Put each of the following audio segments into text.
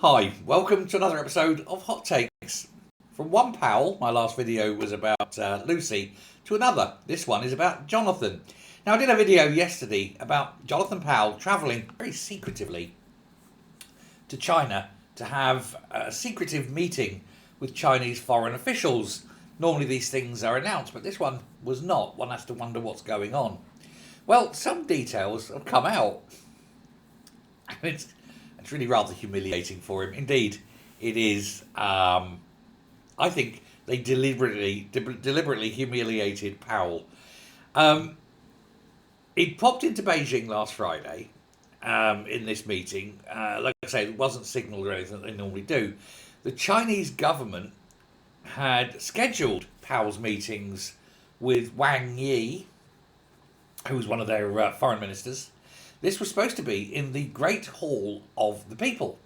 Hi, welcome to another episode of Hot Takes. From one Powell, my last video was about Lucy, to another. This one is about Jonathan. Now, I did a video yesterday about Jonathan Powell travelling very secretively to China to have a secretive meeting with Chinese foreign officials. Normally these things are announced, but this one was not. One has to wonder what's going on. Well, some details have come out. And it's really rather humiliating for him. Indeed, it is. I think they deliberately humiliated Powell. He popped into Beijing last Friday in this meeting. Like I say, it wasn't signalled or anything that they normally do. The Chinese government had scheduled Powell's meetings with Wang Yi, who was one of their foreign ministers. This was supposed to be in the Great Hall of the People,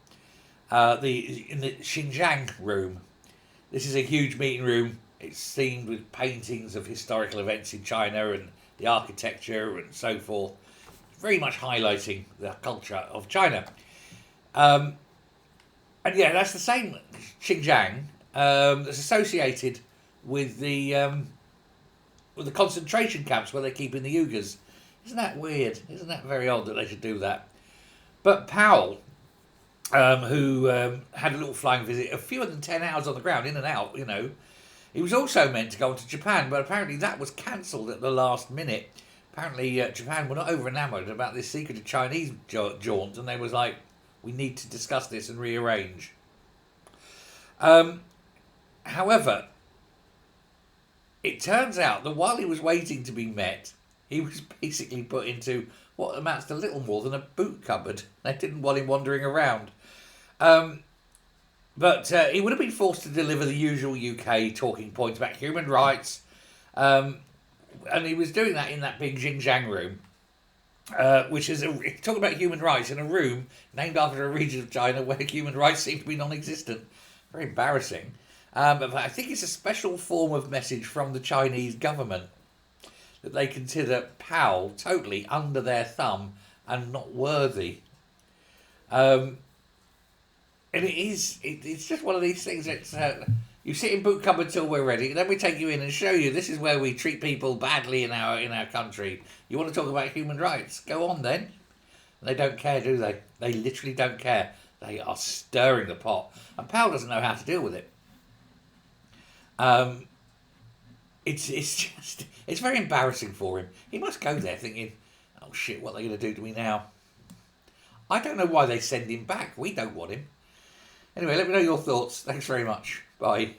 in the Xinjiang room. This is a huge meeting room. It's themed with paintings of historical events in China and the architecture and so forth, very much highlighting the culture of China. And yeah, that's the same Xinjiang that's associated with the concentration camps where they're keeping the Uyghurs. Isn't that weird? Isn't that very odd that they should do that? But Powell, who had a little flying visit, a fewer than 10 hours on the ground, in and out, he was also meant to go on to Japan, but apparently that was cancelled at the last minute. Apparently Japan were not over enamoured about this secretive Chinese jaunt, and they was like, we need to discuss this and rearrange. However, it turns out that while he was waiting to be met, he was basically put into what amounts to little more than a boot cupboard. They didn't want him wandering around. But he would have been forced to deliver the usual UK talking points about human rights. And he was doing that in that big Xinjiang room, which is talking about human rights in a room named after a region of China where human rights seem to be non-existent. Very embarrassing. But I think it's a special form of message from the Chinese government that they consider Powell totally under their thumb and not worthy. And it's just one of these things that you sit in boot cupboard till we're ready, and then we take you in and show you this is where we treat people badly in our country. You want to talk about human rights? Go on then. And they don't care, do they? They literally don't care. They are stirring the pot. And Powell doesn't know how to deal with it. It's very embarrassing for him. He must go there thinking, oh shit, what are they going to do to me now? I don't know why they send him back. We don't want him. Anyway, let me know your thoughts. Thanks very much. Bye.